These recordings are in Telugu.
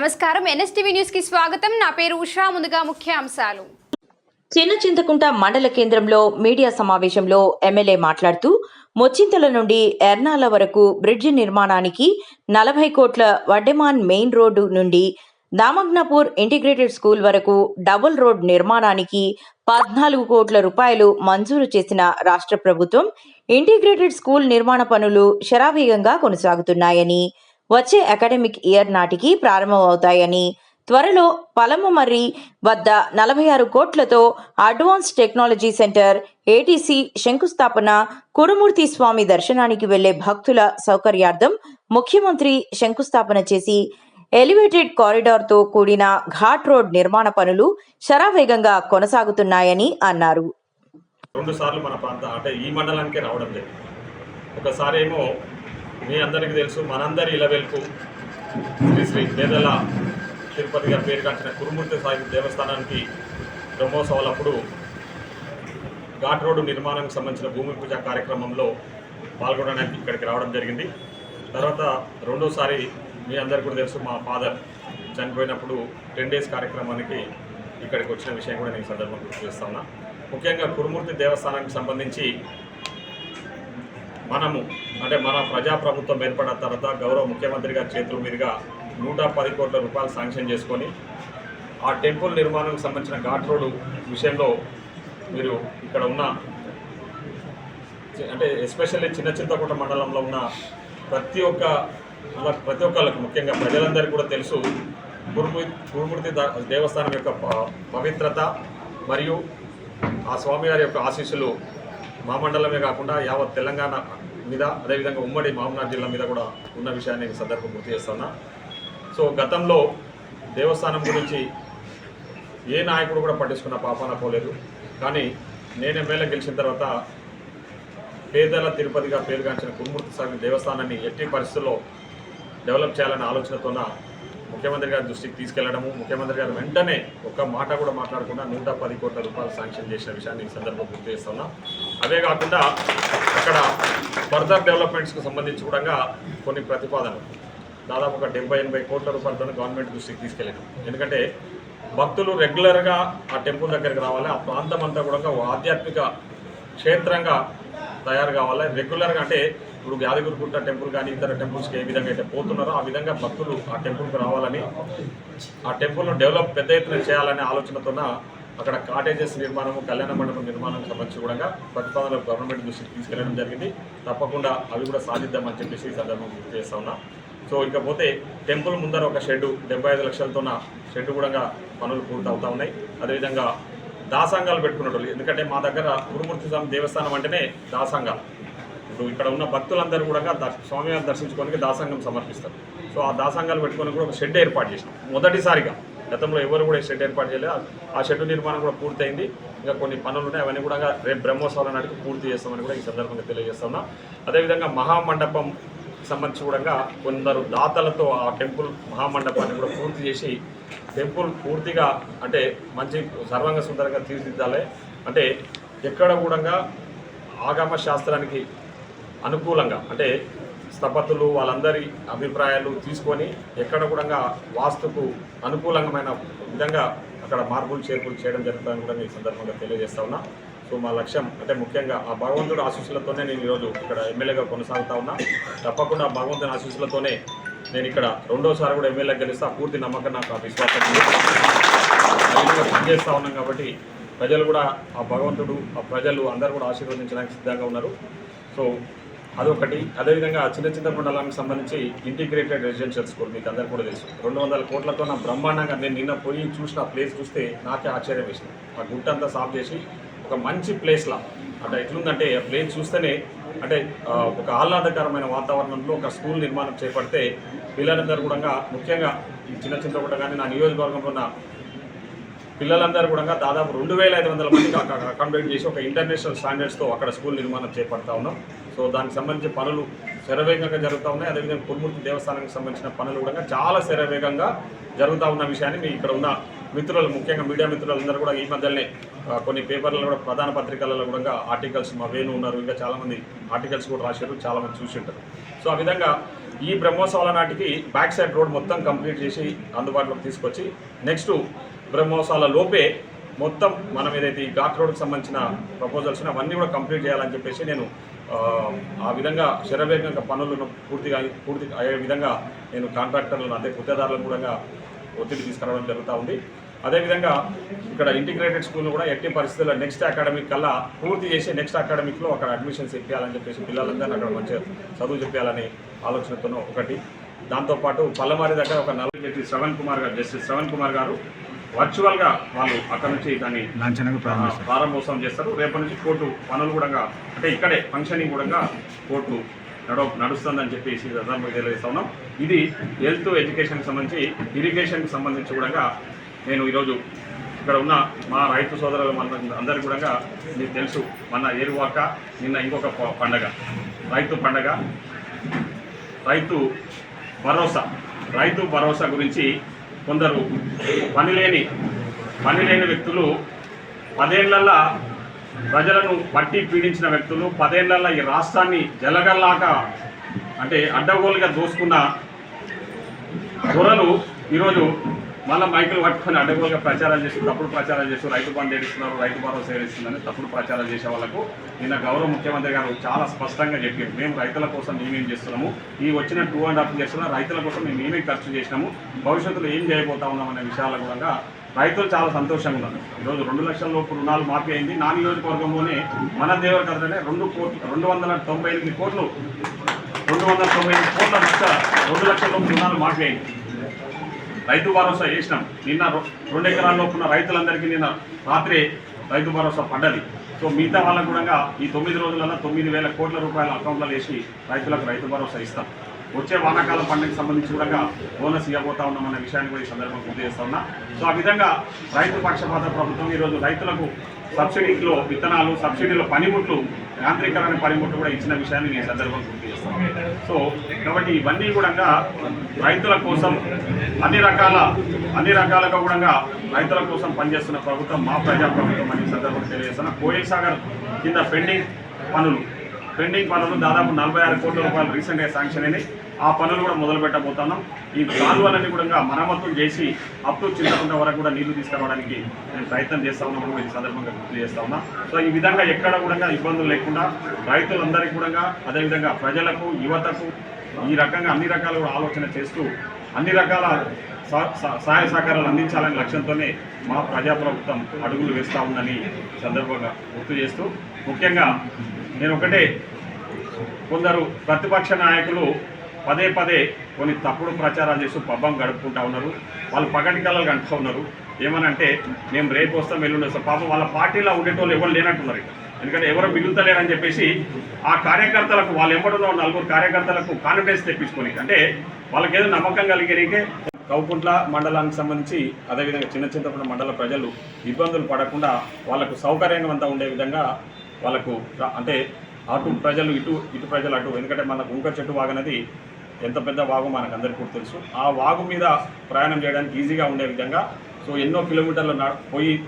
నమస్కారం ఎన్ఎస్టీవీ న్యూస్ కి స్వాగతం. నా పేరు ఉషా. ముందుగా ముఖ్య అంశాలు. చిన్నచింతకుంట మండల కేంద్రంలో మీడియా సమావేశంలో ఎమ్మెల్యే మాట్లాడుతూ మొచ్చింతల నుండి ఎర్నాల వరకు బ్రిడ్జి నిర్మాణానికి 40 కోట్ల వడ్డెమాన్ మెయిన్ రోడ్డు నుండి దామగ్నపూర్ ఇంటిగ్రేటెడ్ స్కూల్ వరకు డబుల్ రోడ్ నిర్మాణానికి 14 కోట్ల రూపాయలు మంజూరు చేసిన రాష్ట్ర ప్రభుత్వం ఇంటిగ్రేటెడ్ స్కూల్ నిర్మాణ పనులు శరావేగంగా కొనసాగుతున్నాయని, వచ్చే అకాడమిక్ ఇయర్ నాటికి ప్రారంభమవుతాయని, త్వరలో పలమమర్రి వద్ద 46 కోట్లతో అడ్వాన్స్ టెక్నాలజీ సెంటర్ ఏటీసీ శంకుస్థాపన, కురుమూర్తి స్వామి దర్శనానికి వెళ్లే భక్తుల సౌకర్యార్థం ముఖ్యమంత్రి శంకుస్థాపన చేసి ఎలివేటెడ్ కారిడార్తో కూడిన ఘాట్ రోడ్ నిర్మాణ పనులు శరావేగంగా కొనసాగుతున్నాయని అన్నారు. 2 సార్లు మన ప్రాంతం అంటే ఈ మండలానికే రావడం జరిగింది. ఒకసారి ఏమో మీ అందరికీ తెలుసు, మనందరి ఇలవెల్పు శ్రీ శ్రీ పేదల తిరుపతి గారి పేరు కాల్చిన కురుమూర్తి స్వామి దేవస్థానానికి బ్రహ్మోత్సవాలప్పుడు ఘాట్ రోడ్డు నిర్మాణానికి సంబంధించిన భూమి పూజ కార్యక్రమంలో పాల్గొనడానికి ఇక్కడికి రావడం జరిగింది. తర్వాత రెండోసారి మీ అందరికీ కూడా తెలుసు, మా ఫాదర్ చనిపోయినప్పుడు 10 days కార్యక్రమానికి ఇక్కడికి వచ్చిన విషయం కూడా నేను సందర్భంగా గుర్తు చేస్తా ఉన్నా. ముఖ్యంగా కురుమూర్తి దేవస్థానానికి సంబంధించి మనము అంటే మన ప్రజాప్రభుత్వం ఏర్పడిన తర్వాత గౌరవ ముఖ్యమంత్రి గారి చేతుల మీదుగా 110 కోట్ల రూపాయలు శాంక్షన్ చేసుకొని ఆ టెంపుల్ నిర్మాణానికి సంబంధించిన ఘాట్ రోడ్డు విషయంలో మీరు ఇక్కడ ఉన్న అంటే ఎస్పెషల్లీ చింతకుంట మండలంలో ఉన్న ప్రతి ఒక్కళ్ళకి ముఖ్యంగా ప్రజలందరికీ కూడా తెలుసు కురుమూర్తి దేవస్థానం యొక్క పవిత్రత మరియు ఆ స్వామివారి యొక్క ఆశీస్సులు మా మండలమే కాకుండా యావత్ తెలంగాణ మీద, అదేవిధంగా ఉమ్మడి మహబూబ్నగర్ జిల్లా మీద కూడా ఉన్న విషయాన్ని ఈ సందర్భం గుర్తు చేస్తున్నా. సో గతంలో దేవస్థానం గురించి ఏ నాయకుడు కూడా పట్టించుకున్న పాపాన పోలేదు. కానీ నేను ఎమ్మెల్యే గెలిచిన తర్వాత పేదల తిరుపతిగా పేరుగాంచిన కురుమూర్తి స్వామి దేవస్థానాన్ని ఎట్టి పరిస్థితుల్లో డెవలప్ చేయాలనే ఆలోచనతోన ముఖ్యమంత్రి గారి దృష్టికి తీసుకెళ్లడము, ముఖ్యమంత్రి గారు వెంటనే ఒక్క మాట కూడా మాట్లాడకుండా 110 కోట్ల రూపాయలు శాంక్షన్ చేసిన విషయాన్ని ఈ సందర్భంగా గుర్తు చేస్తున్నా. అవే కాకుండా అక్కడ ఫర్దర్ డెవలప్మెంట్స్కి సంబంధించి కూడా కొన్ని ప్రతిపాదనలు దాదాపు ఒక 70-80 కోట్ల రూపాయలతో గవర్నమెంట్ దృష్టికి తీసుకెళ్ళాను. ఎందుకంటే భక్తులు రెగ్యులర్గా ఆ టెంపుల్ దగ్గరికి రావాలి, ఆ ప్రాంతం అంతా కూడా ఆధ్యాత్మిక క్షేత్రంగా తయారు కావాలి. రెగ్యులర్గా అంటే ఇప్పుడు యాదగిరిగుట్ట టెంపుల్ కానీ ఇతర టెంపుల్స్కి ఏ విధంగా అయితే పోతున్నారో ఆ విధంగా భక్తులు ఆ టెంపుల్కి రావాలని, ఆ టెంపుల్ను డెవలప్ పెద్ద ఎత్తున చేయాలనే ఆలోచనతోన అక్కడ కాటేజెస్ నిర్మాణము, కళ్యాణ మండపం నిర్మాణం సంబంధించి కూడా ప్రతిపాదనలు గవర్నమెంట్ దృష్టికి తీసుకెళ్లడం జరిగింది. తప్పకుండా అవి కూడా సాధిద్దామని చెప్పేసి ఈ సందర్భంగా గుర్తు చేస్తా ఉన్నా. సో ఇకపోతే టెంపుల్ ముందర ఒక షెడ్డు 75 లక్షలతోన షెడ్డు కూడా పనులు పూర్తవుతా ఉన్నాయి. అదేవిధంగా దాసాంగాలు పెట్టుకున్నట్టు, ఎందుకంటే మా దగ్గర కురుమూర్తి స్వామి దేవస్థానం అంటేనే దాసాంగాలు. ఇప్పుడు ఇక్కడ ఉన్న భక్తులందరూ కూడా స్వామివారిని దర్శించుకోవడానికి దాసాంగం సమర్పిస్తారు. సో ఆ దాసాంగాలు పెట్టుకొని కూడా ఒక షెడ్ ఏర్పాటు చేసినాం మొదటిసారిగా. గతంలో ఎవరు కూడా షెడ్ ఏర్పాటు చేయలేదు. ఆ షెడ్ నిర్మాణం కూడా పూర్తయింది. ఇంకా కొన్ని పనులు ఉన్నాయి, అవన్నీ కూడా రేపు బ్రహ్మోత్సవాల నాటికి పూర్తి చేస్తామని కూడా ఈ సందర్భంగా తెలియజేస్తున్నా. అదేవిధంగా మహామండపం సంబంధించి కూడా కొందరు దాతలతో ఆ టెంపుల్ మహామండపాన్ని కూడా పూర్తి చేసి టెంపుల్ పూర్తిగా అంటే మంచి సర్వంగ సుందరంగా తీర్చిదిద్దాలి. అంటే ఎక్కడ కూడా ఆగమ శాస్త్రానికి అనుకూలంగా అంటే స్థపతులు వాళ్ళందరి అభిప్రాయాలు తీసుకొని ఎక్కడ కూడా వాస్తుకు అనుకూలమైన విధంగా అక్కడ మార్పులు చేర్పులు చేయడం జరుగుతుందని కూడా ఈ సందర్భంగా తెలియజేస్తా ఉన్నా. సో మా లక్ష్యం అంటే ముఖ్యంగా ఆ భగవంతుడి ఆశీస్సులతోనే నేను ఈరోజు ఇక్కడ ఎమ్మెల్యేగా కొనసాగుతా ఉన్నా. తప్పకుండా భగవంతుని ఆశీస్సులతోనే నేను ఇక్కడ రెండోసారి కూడా ఎమ్మెల్యే గెలుస్తా. పూర్తి నమ్మకం, నాకు ఆ విశ్వాసం పనిచేస్తూ ఉన్నాం. కాబట్టి ప్రజలు కూడా ఆ భగవంతుడు, ఆ ప్రజలు అందరూ కూడా ఆశీర్వదించడానికి సిద్ధంగా ఉన్నారు. సో అదొకటి. అదేవిధంగా చిన్న మండలానికి సంబంధించి ఇంటిగ్రేటెడ్ రెసిడెన్షియల్ స్కూల్ మీకు అందరికీ కూడా తెలుసు. 200 కోట్లతో నా బ్రహ్మాండంగా నేను నిన్న పోయి చూసిన ప్లేస్ చూస్తే నాకే ఆశ్చర్యం వేసింది. ఆ గుట్టంతా సాఫ్ చేసి ఒక మంచి ప్లేస్లా అంటే ఎట్లుందంటే ఆ ప్లేస్ చూస్తేనే అంటే ఒక ఆహ్లాదకరమైన వాతావరణంలో ఒక స్కూల్ నిర్మాణం చేపడితే పిల్లలందరూ కూడా ముఖ్యంగా ఈ చిన్నకుంట కానీ నా నియోజకవర్గంలో ఉన్న పిల్లలందరూ కూడా దాదాపు 2500 మందికి అకామిడేట్ చేసి ఒక ఇంటర్నేషనల్ స్టాండర్డ్స్తో అక్కడ స్కూల్ నిర్మాణం చేపడతా ఉన్నాం. సో దానికి సంబంధించి పనులు శరవేగంగా జరుగుతూ ఉన్నాయి. అదేవిధంగా కురుమూర్తి దేవస్థానానికి సంబంధించిన పనులు కూడా చాలా శరవేగంగా జరుగుతూ ఉన్న విషయాన్ని మీ ఇక్కడ ఉన్న మిత్రులు, ముఖ్యంగా మీడియా మిత్రులందరూ కూడా ఈ మధ్యనే కొన్ని పేపర్లలో కూడా ప్రధాన పత్రికలలో కూడా ఆర్టికల్స్, మా వేణు ఉన్నారు, ఇంకా చాలామంది ఆర్టికల్స్ కూడా రాశారు, చాలామంది చూసి ఉంటారు. సో ఆ విధంగా ఈ బ్రహ్మోత్సవాల నాటికి బ్యాక్ సైడ్ రోడ్ మొత్తం కంప్లీట్ చేసి అందుబాటులోకి తీసుకొచ్చి నెక్స్ట్ బ్రహ్మోత్సవాల లోపే మొత్తం మనం ఏదైతే ఈ ఘాట్ రోడ్కి సంబంధించిన ప్రపోజల్స్ అవన్నీ కూడా కంప్లీట్ చేయాలని చెప్పేసి నేను ఆ విధంగా శరవేగంగా పనులను పూర్తి అయ్యే విధంగా నేను కాంట్రాక్టర్లను అదే గుత్తేదారులను కూడా ఒత్తిడి తీసుకురావడం జరుగుతూ ఉంది. అదేవిధంగా ఇక్కడ ఇంటిగ్రేటెడ్ స్కూల్ కూడా ఎట్టి పరిస్థితుల్లో నెక్స్ట్ అకాడమిక్ కల్లా పూర్తి చేసి నెక్స్ట్ అకాడమిక్లో అక్కడ అడ్మిషన్స్ ఇప్పించాలని చెప్పేసి పిల్లలందరినీ అక్కడ మంచిగా చదువు చెప్పాలని ఆలోచనతో ఒకటి. దాంతోపాటు పల్లమారి దగ్గర ఒక జస్టిస్ శ్రవణ్ కుమార్ గారు వర్చువల్గా వాళ్ళు అక్కడ నుంచి దాన్ని ప్రారంభోత్సవం చేస్తారు. రేపటి నుంచి కోర్టు పనులు కూడా అంటే ఇక్కడే ఫంక్షనింగ్ కూడా కోర్టు నడుస్తుందని చెప్పేసి తెలియజేస్తా ఉన్నాం. ఇది హెల్త్ ఎడ్యుకేషన్కి సంబంధించి ఇరిగేషన్కి సంబంధించి కూడా నేను ఈరోజు ఇక్కడ ఉన్న మా రైతు సోదరులు అందరికీ కూడా మీకు తెలుసు, మన ఏరువాక నిన్న ఇంకొక పండగ రైతు పండగ రైతు భరోసా గురించి కొందరు పనిలేని వ్యక్తులు 10 ఏళ్లలో ప్రజలను పట్టి పీడించిన వ్యక్తులు 10 ఏళ్లలో ఈ రాష్ట్రాన్ని జలగల్లాక అంటే అడ్డగోలుగా దోసుకున్న దొరలు ఈరోజు మళ్ళీ మైకులు పట్టుకొని అడ్డగోలుగా ప్రచారాలు చేస్తూ తప్పుడు ప్రచారాలు చేస్తూ రైతు బంధు ఏడిస్తున్నారు, రైతు భరోసా ఏడిస్తుందని తప్పుడు ప్రచారాలు చేసే వాళ్ళకు నిన్న గౌరవ ముఖ్యమంత్రి గారు చాలా స్పష్టంగా చెప్పారు, మేము రైతుల కోసం మేమేం చేస్తున్నాము, ఈ వచ్చిన 2.5 yearsలో రైతుల కోసం మేము ఏమేమి ఖర్చు చేసినాము, భవిష్యత్తులో ఏం చేయబోతా ఉన్నాం అనే విషయాల కూడా రైతులు చాలా సంతోషంగా ఉన్నారు. ఈరోజు 2 లక్షల లోపు రుణాలు మాఫీ అయింది. నా నియోజకవర్గంలోనే మన దేవరకథనే 298 కోట్ల 2 లక్షల లోపు రుణాలు మాఫీ అయింది. రైతు భరోసా చేసినాం. నిన్న 2 ఎకరాల లోపున్న రైతులందరికీ నిన్న రాత్రి రైతు భరోసా పడ్డది. సో మిగతా వాళ్ళకు కూడా ఈ 9 రోజులలో 9,000 కోట్ల రూపాయల అకౌంట్లో వేసి రైతులకు రైతు భరోసా ఇస్తాం. వచ్చే వానాకాలం పండుగకి సంబంధించి కూడా బోనస్ ఇవ్వబోతా ఉన్నామన్న విషయాన్ని కూడా ఈ సందర్భంగా గుర్తు చేస్తా ఉన్నా. సో ఆ విధంగా రైతు పక్షపాత ప్రభుత్వం ఈరోజు రైతులకు సబ్సిడీలో విత్తనాలు, సబ్సిడీలో పనిముట్లు, యాంత్రీకరణ పనిముట్లు కూడా ఇచ్చిన విషయాన్ని నేను సందర్భంగా గుర్తు చేస్తాను. సో కాబట్టి ఇవన్నీ కూడా రైతుల కోసం అన్ని రకాలుగా కూడా రైతుల కోసం పనిచేస్తున్న ప్రభుత్వం మా ప్రజా ప్రభుత్వం అని సందర్భంగా తెలియజేస్తున్నా. కోయిల్ సాగర్ కింద పెండింగ్ పనులు దాదాపు 46 కోట్ల రూపాయలు రీసెంట్గా శాంక్షన్ అయినాయి. ఆ పనులు కూడా మొదలు పెట్టబోతున్నాం. ఈ కాలువలన్నీ కూడా మరమ్మతులు చేసి అప్ టు చింతకుంట వరకు కూడా నీళ్లు తీసుకురావడానికి నేను ప్రయత్నం చేస్తా ఉన్నాము. ఈ సందర్భంగా గుర్తు చేస్తా ఉన్నా. సో ఈ విధంగా ఎక్కడ కూడా ఇబ్బందులు లేకుండా రైతులందరికీ కూడా అదేవిధంగా ప్రజలకు, యువతకు ఈ రకంగా అన్ని రకాల ఆలోచన చేస్తూ అన్ని రకాల సహాయ సహకారాలు అందించాలనే లక్ష్యంతోనే మా ప్రజాప్రభుత్వం అడుగులు వేస్తూ ఉందని సందర్భంగా గుర్తు చేస్తూ, ముఖ్యంగా నేను ఒకటే, కొందరు ప్రతిపక్ష నాయకులు పదే కొన్ని తప్పుడు ప్రచారాలు చేస్తూ పబ్బం గడుపుకుంటా ఉన్నారు. వాళ్ళు పగటి కళలు కంటూ ఉన్నారు. ఏమనంటే మేము రేపు వస్తాం, ఎల్లుండి వస్తాం. పాపం వాళ్ళ పార్టీలో ఉండేటోళ్ళు ఎవరు లేనట్టున్నారు. ఎందుకంటే ఎవరు మిగులుతలేరని చెప్పేసి ఆ కార్యకర్తలకు, వాళ్ళు ఎంబడున్న 4 కార్యకర్తలకు కాన్ఫిడెన్స్ తెప్పించుకొని, అంటే వాళ్ళకి ఏదో నమ్మకం కలిగినకే కౌకుంట్ల మండలానికి సంబంధించి అదేవిధంగా చింతకుంట మండల ప్రజలు ఇబ్బందులు పడకుండా వాళ్ళకు సౌకర్యవంతంగా ఉండే విధంగా వాళ్ళకు అంటే అటు ప్రజలు ఇటు ప్రజలు అటు, ఎందుకంటే మనకు ఉంకర చెట్టు వాగనది ఎంత పెద్ద వాగు మనకు అందరికీ కూడా తెలుసు. ఆ వాగు మీద ప్రయాణం చేయడానికి ఈజీగా ఉండే విధంగా సో ఎన్నో కిలోమీటర్లు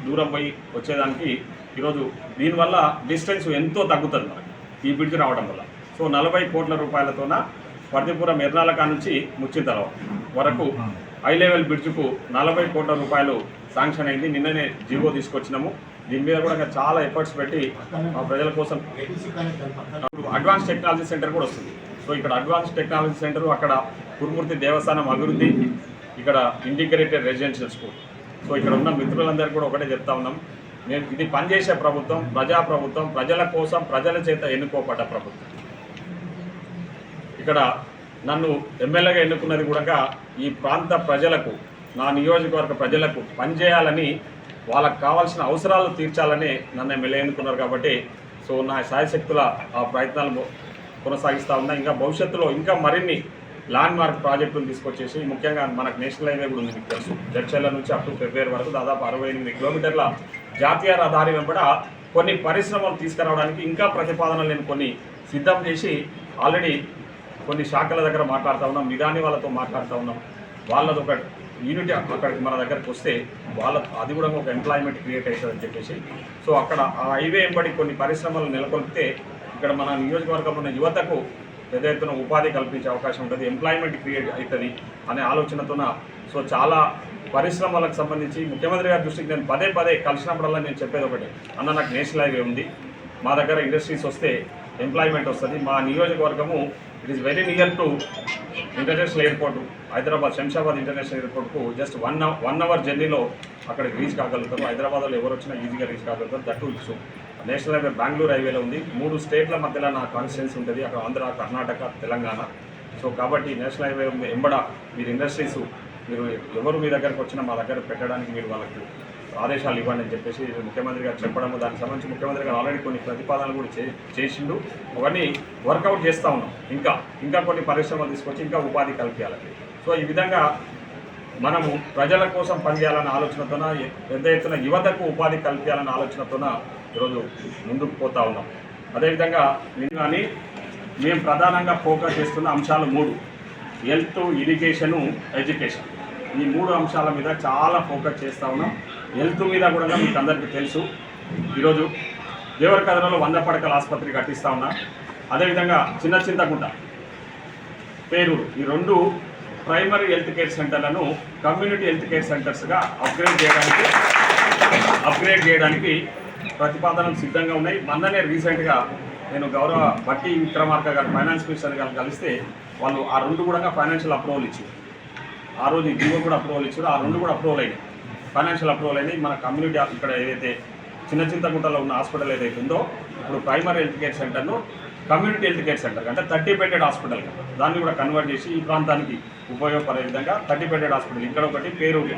దూరం పోయి వచ్చేదానికి ఈరోజు దీనివల్ల డిస్టెన్స్ ఎంతో తగ్గుతుంది మనకి ఈ బ్రిడ్జ్ రావడం వల్ల. సో 40 కోట్ల రూపాయలతోన పర్తిపురం ఎర్నాలకా నుంచి ముచ్చింతల వరకు హై లెవెల్ బ్రిడ్జ్కు 40 కోట్ల రూపాయలు శాంక్షన్ అయింది. నిన్ననే జీవో తీసుకొచ్చినాము. దీని మీద కూడా చాలా ఎఫర్ట్స్ పెట్టి మా ప్రజల కోసం అడ్వాన్స్ టెక్నాలజీ సెంటర్ కూడా వస్తుంది. సో ఇక్కడ అడ్వాన్స్ టెక్నాలజీ సెంటర్, అక్కడ కురుమూర్తి దేవస్థానం అభివృద్ధి, ఇక్కడ ఇంటిగ్రేటెడ్ రెసిడెన్షియల్ స్కూల్. సో ఇక్కడ ఉన్న మిత్రులందరికీ కూడా ఒకటే చెప్తా ఉన్నాం, మేము ఇది పనిచేసే ప్రభుత్వం, ప్రజాప్రభుత్వం, ప్రజల కోసం ప్రజల చేత ఎన్నుకోబడ్డ ప్రభుత్వం. ఇక్కడ నన్ను ఎమ్మెల్యేగా ఎన్నుకున్నది కూడా ఈ ప్రాంత ప్రజలకు, నా నియోజకవర్గ ప్రజలకు పనిచేయాలని, వాళ్ళకు కావాల్సిన అవసరాలు తీర్చాలని నన్ను ఎమ్మెల్యే ఎన్నుకున్నారు. కాబట్టి సో నా శాయశక్తుల ఆ ప్రయత్నాలు కొనసాగిస్తూ ఉన్నా. ఇంకా భవిష్యత్తులో ఇంకా మరిన్ని ల్యాండ్ మార్క్ ప్రాజెక్టులు తీసుకొచ్చేసి, ముఖ్యంగా మనకు నేషనల్ హైవే కూడా ఉంది, మీకు తెలుసు, జడ్చర్ల నుంచి అప్ టు ఫిబ్రవరి వరకు దాదాపు 68 కిలోమీటర్ల జాతీయ రహదారి వెంబడ కొన్ని పరిశ్రమలు తీసుకురావడానికి ఇంకా ప్రతిపాదనలు నేను కొన్ని సిద్ధం చేసి ఆల్రెడీ కొన్ని శాఖల దగ్గర మాట్లాడుతూ ఉన్నాం, మిగాని వాళ్ళతో మాట్లాడుతూ ఉన్నాం. వాళ్ళది ఒక యూనిట్ అక్కడికి మన దగ్గరకు వస్తే అది కూడా ఒక ఎంప్లాయ్మెంట్ క్రియేట్ అవుతుందని చెప్పేసి, సో అక్కడ ఆ హైవే వెంబడి కొన్ని పరిశ్రమలు నెలకొల్పితే ఇక్కడ మన నియోజకవర్గంలో ఉన్న యువతకు పెద్ద ఎత్తున ఉపాధి కల్పించే అవకాశం ఉంటుంది, ఎంప్లాయ్మెంట్ క్రియేట్ అవుతుంది అనే ఆలోచనతోన సో చాలా పరిశ్రమలకు సంబంధించి ముఖ్యమంత్రి గారి దృష్టికి నేను పదే కలిసినప్పుడల్లా నేను చెప్పేది ఒకటి, అన్న నాకు నేషనల్ హైవే ఉంది, మా దగ్గర ఇండస్ట్రీస్ వస్తే ఎంప్లాయ్మెంట్ వస్తుంది, మా నియోజకవర్గము it is very near to international airport Hyderabad Shamshabad international ఎయిర్పోర్ట్కు జస్ట్ వన్ అవర్ జర్నీలో అక్కడికి రీచ్ కాగలుగుతారు. హైదరాబాద్లో ఎవరు వచ్చినా ఈజీగా రీచ్ కాగలుగుతారు. That is national highway Bengaluru హైవేలో ఉంది, 3 స్టేట్ల మధ్యలో నా కాన్స్టిట్యున్సీ ఉంటుంది, అక్కడ ఆంధ్ర, కర్ణాటక, తెలంగాణ. సో కాబట్టి నేషనల్ హైవే ఎంబడ మీరు ఇండస్ట్రీస్ మీరు ఎవరు మీ దగ్గరకు వచ్చినా మా దగ్గర పెట్టడానికి మీరు వాళ్ళకి ఆదేశాలు ఇవ్వండి అని చెప్పేసి ముఖ్యమంత్రి గారు చెప్పడము, దానికి సంబంధించి ముఖ్యమంత్రి గారు ఆల్రెడీ కొన్ని ప్రతిపాదనలు కూడా చేసిండు. అవన్నీ వర్కౌట్ చేస్తూ ఉన్నాం. ఇంకా కొన్ని పరిశ్రమలు తీసుకొచ్చి ఇంకా ఉపాధి కల్పించాలి. సో ఈ విధంగా మనము ప్రజల కోసం పనిచేయాలన్న ఆలోచనతోన, పెద్ద ఎత్తున యువతకు ఉపాధి కల్పించాలన్న ఆలోచనతోన ఈరోజు ముందుకు పోతా ఉన్నాం. అదేవిధంగా కానీ మేము ప్రధానంగా ఫోకస్ చేస్తున్న అంశాలు 3: హెల్త్, ఇరిగేషను, ఎడ్యుకేషన్. ఈ 3 అంశాల మీద చాలా ఫోకస్ చేస్తూ ఉన్నాం. హెల్త్ మీద కూడా మీకు అందరికీ తెలుసు, ఈరోజు దేవరకద్రలో 100 పడకల ఆసుపత్రి కట్టిస్తూ ఉన్నా. అదేవిధంగా చిన్న చింతకుంట, పేరూరు, ఈ 2 ప్రైమరీ హెల్త్ కేర్ సెంటర్లను కమ్యూనిటీ హెల్త్ కేర్ సెంటర్స్గా అప్గ్రేడ్ చేయడానికి ప్రతిపాదనలు సిద్ధంగా ఉన్నాయి. మొన్ననే రీసెంట్గా నేను గౌరవ బట్టి విక్రమార్క గారు ఫైనాన్స్ మినిస్టర్ గారు కలిస్తే వాళ్ళు ఆ 2 కూడా ఫైనాన్షియల్ అప్రూవల్ ఇచ్చారు. ఆ రోజు జీవో కూడా అప్రూవల్ ఇచ్చారు, ఆ 2 కూడా అప్రూవల్ అయినాయి, ఫైనాన్షియల్ అప్రూవల్ అయినాయి. మన కమ్యూనిటీ ఇక్కడ ఏదైతే చిన్న చింతకుంటలో ఉన్న హాస్పిటల్ ఏదైతే ఉందో ఇప్పుడు ప్రైమరీ హెల్త్ కేర్ సెంటర్ను కమ్యూనిటీ హెల్త్ కేర్ సెంటర్ అంటే 30 బెడెడ్ హాస్పిటల్ దాన్ని కూడా కన్వర్ట్ చేసి ఈ ప్రాంతానికి ఉపయోగపడే విధంగా 30 బెడెడ్ హాస్పిటల్ ఇక్కడ ఒకటి, పేరూరు,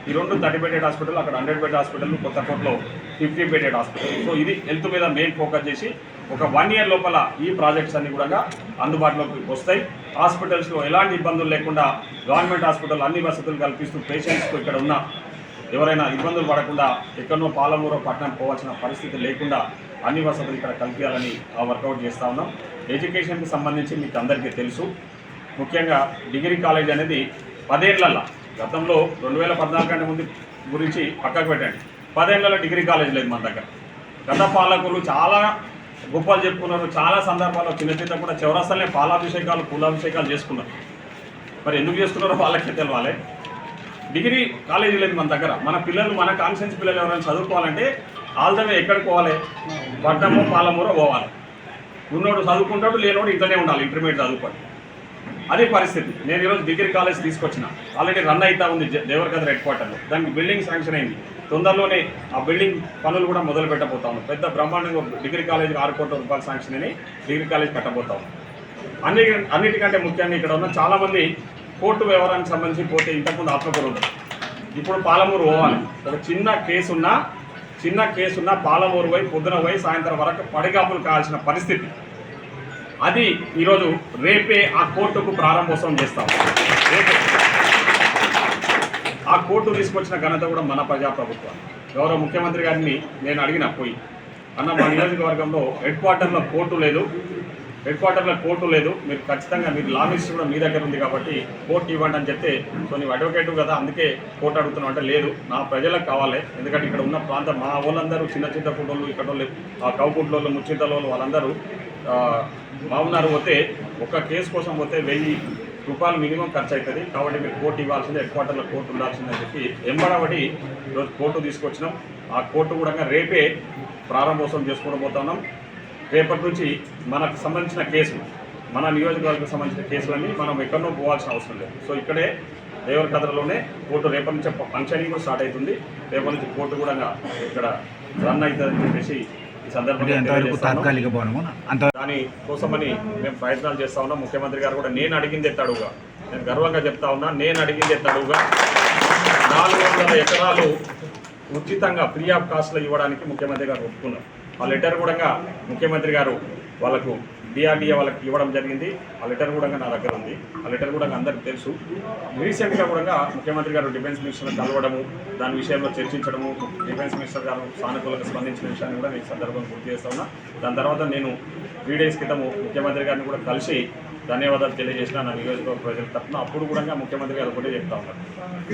ఈ 2 30 బెడెడ్ హాస్పిటల్, అక్కడ 100 బెడ్ హాస్పిటల్, కొత్తకోటలో 50 బెడెడ్ హాస్పిటల్. సో ఇది హెల్త్ మీద మెయిన్ ఫోకస్ చేసి ఒక 1 ఇయర్ లోపల ఈ ప్రాజెక్ట్స్ అన్ని కూడా అందుబాటులోకి వస్తాయి. హాస్పిటల్స్లో ఎలాంటి ఇబ్బందులు లేకుండా గవర్నమెంట్ హాస్పిటల్ అన్ని వసతులు కల్పిస్తూ పేషెంట్స్కు ఇక్కడ ఉన్న ఎవరైనా ఇబ్బందులు పడకుండా ఎక్కడనో పాలమూరో పట్టణం పోవాల్సిన పరిస్థితి లేకుండా అన్ని వసతులు ఇక్కడ కల్పించాలని వర్కౌట్ చేస్తూ ఉన్నాం. ఎడ్యుకేషన్కి సంబంధించి మీకు అందరికీ తెలుసు, ముఖ్యంగా డిగ్రీ కాలేజ్ అనేది 10 ఏళ్లలో, గతంలో 2014 కంటే ముందు గురించి పక్కకు పెట్టండి, 10 ఏళ్లలో డిగ్రీ కాలేజ్ లేదు మన దగ్గర. గత పాలకులు చాలా గొప్పలు చెప్పుకున్నారు, చాలా సందర్భాల్లో చిన్న కూడా చౌరస్తాలనే పాలాభిషేకాలు, పూలాభిషేకాలు చేసుకున్నారు. మరి ఎందుకు చేసుకున్నారో వాళ్ళకే తెలవాలి. డిగ్రీ కాలేజీ లేదు మన దగ్గర. మన పిల్లలు, మన కాన్స్టిట్యున్సీ పిల్లలు ఎవరైనా చదువుకోవాలంటే ఆల్దమే ఎక్కడికి పోవాలి, పట్నమో పాలమూరో పోవాలి. ఉన్నోడు చదువుకుంటాడు, లేనోడు ఇంట్లోనే ఉండాలి, ఇంటర్మీడియట్ చదువుకోండి. అదే పరిస్థితి. నేను ఈరోజు డిగ్రీ కాలేజ్ తీసుకొచ్చిన, ఆల్రెడీ రన్ అవుతా ఉంది దేవరకద్ర హెడ్ క్వార్టర్లో. దానికి బిల్డింగ్ శాంక్షన్ అయింది, తొందరలోనే ఆ బిల్డింగ్ పనులు కూడా మొదలు పెట్టబోతా ఉన్నాం. పెద్ద బ్రహ్మాండంగా డిగ్రీ కాలేజీకి 6 కోట్ల రూపాయలు శాంక్షన్ అని డిగ్రీ కాలేజ్ కట్టబోతా ఉన్నాం. అన్నిటికంటే ముఖ్యంగా ఇక్కడ ఉన్న చాలామంది కోర్టు వ్యవహారానికి సంబంధించి పోతే ఇంతకుముందు ఆత్మకూరు ఉంది, ఇప్పుడు పాలమూరు పోవాలి. ఒక చిన్న కేసున్న పాలమూరు పోయి పొద్దున పోయి సాయంత్రం వరకు పడిగాపులు కావాల్సిన పరిస్థితి. అది ఈరోజు రేపే ఆ కోర్టుకు ప్రారంభోత్సవం చేస్తాం. రేపే ఆ కోర్టు తీసుకొచ్చిన ఘనత కూడా మన ప్రజాప్రభుత్వం. గౌరవ ముఖ్యమంత్రి గారిని నేను అడిగిన పోయి, అన్న మా నియోజకవర్గంలో హెడ్ క్వార్టర్లో కోర్టు లేదు, మీరు ఖచ్చితంగా మీరు లా మినిస్టర్ కూడా మీ దగ్గర ఉంది కాబట్టి కోర్టు ఇవ్వండి అని చెప్తే, సో నీవు అడ్వకేట్ కదా అందుకే కోర్టు అడుగుతున్నావు అంటే, లేదు నా ప్రజలకు కావాలి, ఎందుకంటే ఇక్కడ ఉన్న ప్రాంతం మా వాళ్ళందరూ చిన్న ఫోటోలు, ఇక్కడ వాళ్ళు కౌకుంట్లోళ్ళు, ముచ్చింతలోళ్ళు వాళ్ళందరూ మామూనారు పోతే ఒక కేసు కోసం పోతే 1000 రూపాయలు మినిమం ఖర్చు అవుతుంది, కాబట్టి మీరు కోర్టు ఇవ్వాల్సిందే, హెడ్ క్వార్టర్లో కోర్టు ఉండాల్సిందని చెప్పి ఎంబడబడి ఈరోజు కోర్టు తీసుకొచ్చినాం. ఆ కోర్టు కూడా రేపే ప్రారంభోత్సవం చేసుకోవడం పోతున్నాం. రేపటి నుంచి మనకు సంబంధించిన కేసులు, మన నియోజకవర్గానికి సంబంధించిన కేసులన్నీ మనం ఎక్కడో పోవాల్సిన అవసరం లేదు. సో ఇక్కడే దేవరకద్రలోనే కోర్టు రేపటి నుంచి ఫంక్షనింగ్ కూడా స్టార్ట్ అవుతుంది. రేపటి నుంచి కోర్టు కూడా ఇక్కడ రన్ అవుతుందని చెప్పేసి ఈ సందర్భంగా దాని కోసమని మేము ప్రయత్నాలు చేస్తూ ఉన్నాం. ముఖ్యమంత్రి గారు కూడా నేను అడిగింది తడువుగా, నేను గర్వంగా చెప్తా ఉన్నా, నేను అడిగింది తడువుగా 400 ఎకరాలు ఉచితంగా ఫ్రీ ఆఫ్ కాస్ట్లో ఇవ్వడానికి ముఖ్యమంత్రి గారు ఒప్పుకున్నారు. ఆ లెటర్ కూడా ముఖ్యమంత్రి గారు వాళ్ళకు డిఆర్డీఏ వాళ్ళకి ఇవ్వడం జరిగింది. ఆ లెటర్ కూడా నా దగ్గర ఉంది. ఆ లెటర్ కూడా అందరికీ తెలుసు. రీసెంట్గా కూడా ముఖ్యమంత్రి గారు డిఫెన్స్ మినిస్టర్ని కలవడము, దాని విషయంలో చర్చించడము, డిఫెన్స్ మినిస్టర్ గారు సానుకూలంగా స్పందించిన విషయాన్ని కూడా మీకు సందర్భంగా గుర్తు చేస్తా ఉన్నా. దాని తర్వాత నేను 3 డేస్ క్రితము ముఖ్యమంత్రి గారిని కూడా కలిసి ధన్యవాదాలు తెలియజేసిన నా నియోజకవర్గ ప్రజల తరఫున. అప్పుడు కూడా ముఖ్యమంత్రి గారు ఒకటే చెప్తా ఉన్నారు,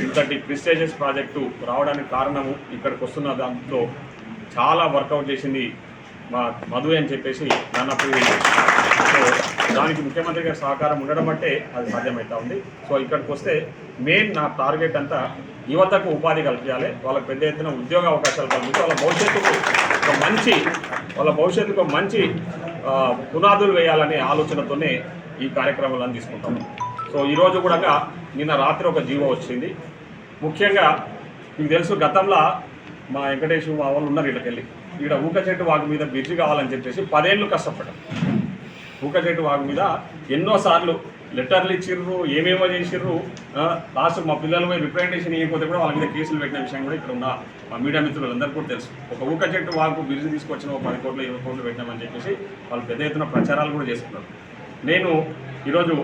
ఇంతటి ప్రిస్టేజియస్ ప్రాజెక్టు రావడానికి కారణము ఇక్కడికి వస్తున్న దాంట్లో చాలా వర్కౌట్ చేసింది మా మధు అని చెప్పేసి నన్ను అప్పుడు సో దానికి ముఖ్యమంత్రి గారి సహకారం ఉండడం బట్టే అది సాధ్యమవుతా ఉంది. సో ఇక్కడికి వస్తే మెయిన్ నా టార్గెట్ అంతా యువతకు ఉపాధి కల్పించాలి, వాళ్ళకి పెద్ద ఎత్తున ఉద్యోగ అవకాశాలు కల్పించి వాళ్ళ భవిష్యత్తుకు మంచి పునాదులు వేయాలనే ఆలోచనతోనే ఈ కార్యక్రమాలను తీసుకుంటాం. సో ఈరోజు కూడా నిన్న రాత్రి ఒక జీవో వచ్చింది. ముఖ్యంగా మీకు తెలుసు, గతంలో మా వెంకటేశ్వర మా వాళ్ళు ఉన్నారు ఇళ్ళకెళ్ళి ఇక్కడ ఊక చెట్టు వాగు మీద బ్రిడ్జి కావాలని చెప్పేసి 10 ఏళ్ళు కష్టపడ్డాం. ఊక చెట్టు వాగు మీద ఎన్నోసార్లు లెటర్లు ఇచ్చిర్రు, ఏమేమో చేసిర్రు. లాస్ట్ మా పిల్లలు పోయి రిప్రజెంటేషన్ ఇవ్వకపోతే కూడా వాళ్ళ మీద కేసులు పెట్టిన విషయం కూడా ఇక్కడ ఉన్న మా మీడియా మిత్రులందరికీ కూడా తెలుసు. ఒక ఊక చెట్టు వాగు బ్రిడ్జి తీసుకొచ్చిన 10 కోట్లు 20 కోట్లు పెట్టినామని చెప్పేసి వాళ్ళు పెద్ద ఎత్తున ప్రచారాలు కూడా చేసుకున్నారు. నేను ఈరోజు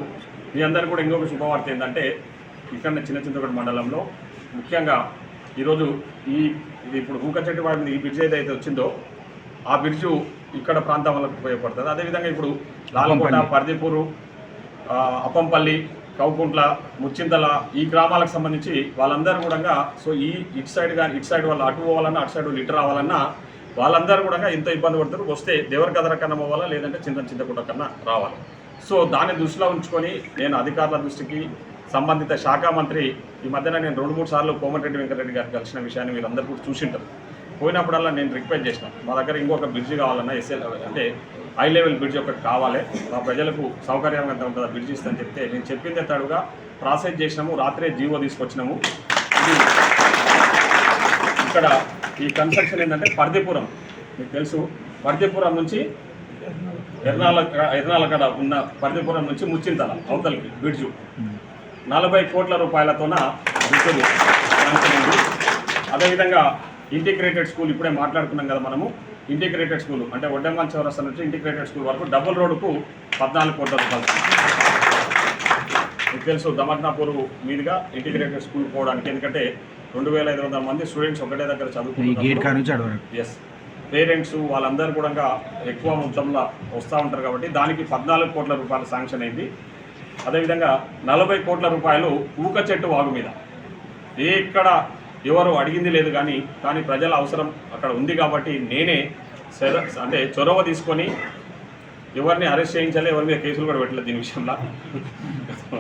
మీ అందరికీ కూడా ఇంకొక శుభవార్త ఏంటంటే, ఇక్కడ చిన్న చింతగూడ మండలంలో ముఖ్యంగా ఈరోజు ఇది ఇప్పుడు ఊక చెట్టు వాడి మీద ఈ బ్రిడ్జ్ ఏదైతే వచ్చిందో ఆ బ్రిడ్జు ఇక్కడ ప్రాంతం వాళ్ళకి ఉపయోగపడుతుంది. అదేవిధంగా ఇప్పుడు లాలకోట, పర్దిపూరు, అప్పంపల్లి, కౌకుంట్ల, ముచ్చింతల ఈ గ్రామాలకు సంబంధించి వాళ్ళందరూ కూడా సో ఇటు సైడ్ వాళ్ళు అటు పోవాలన్నా అటు సైడ్ వాళ్ళు ఇటు రావాలన్నా వాళ్ళందరూ కూడా ఎంత ఇబ్బంది పడుతారు. వస్తే దేవరకద్ర కన్నా పోవాలా, లేదంటే చింతకుంట కన్నా రావాలి. సో దాన్ని దృష్టిలో ఉంచుకొని నేను అధికారుల దృష్టికి సంబంధిత శాఖ మంత్రి ఈ మధ్యన నేను 2-3 సార్లు కోమటిరెడ్డి వెంకటరెడ్డి గారికి కలిసిన విషయాన్ని మీరు అందరూ కూడా చూసింటారు. పోయినప్పుడల్లా నేను రిక్వెస్ట్ చేసిన, మా దగ్గర ఇంకొక బ్రిడ్జ్ కావాలన్నా ఎస్ఎల్ అంటే హై లెవెల్ బ్రిడ్జ్ ఒకటి కావాలి, మా ప్రజలకు సౌకర్యంగా ఉంటుంది బ్రిడ్జ్ ఇస్తుందని చెప్తే నేను చెప్పిందే తడుగా ప్రాసెస్ చేసినాము. రాత్రే జీవో తీసుకొచ్చినాము. ఇది ఇక్కడ ఈ కన్స్ట్రక్షన్ ఏంటంటే పర్దిపురం, మీకు తెలుసు, పర్దిపురం నుంచి ఎర్నాలకడ ఉన్న పర్దిపురం నుంచి ముచ్చింతల అవతలకి బ్రిడ్జు 40 కోట్ల రూపాయలతోన బ్రిడ్జులు శాంక్షన్ ఉంది. అదేవిధంగా ఇంటిగ్రేటెడ్ స్కూల్ ఇప్పుడే మాట్లాడుకున్నాం కదా మనము. ఇంటిగ్రేటెడ్ స్కూల్ అంటే వడ్డెమాన్ చౌరస్తా నుంచి ఇంటిగ్రేటెడ్ స్కూల్ వరకు డబుల్ రోడ్డుకు 14 కోట్ల రూపాయలు. మీకు తెలుసు, దమర్నాపూర్ మీదుగా ఇంటిగ్రేటెడ్ స్కూల్ పోవడానికి, ఎందుకంటే 2500 మంది స్టూడెంట్స్ ఒకటే దగ్గర చదువుకుంటున్నారు. ఎస్, పేరెంట్స్ వాళ్ళందరూ కూడా ఎక్కువ మొత్తంలో వస్తూ ఉంటారు కాబట్టి దానికి 14 కోట్ల రూపాయలు శాంక్షన్ అయింది. అదేవిధంగా 40 కోట్ల రూపాయలు ఊక చెట్టు వాగు మీద ఎక్కడ ఎవరు అడిగింది లేదు, కానీ ప్రజల అవసరం అక్కడ ఉంది కాబట్టి నేనే చొరవ తీసుకొని ఎవరిని అరెస్ట్ చేయించాలి, ఎవరి మీద కేసులు కూడా పెట్టలేదు దీని విషయంలో. సో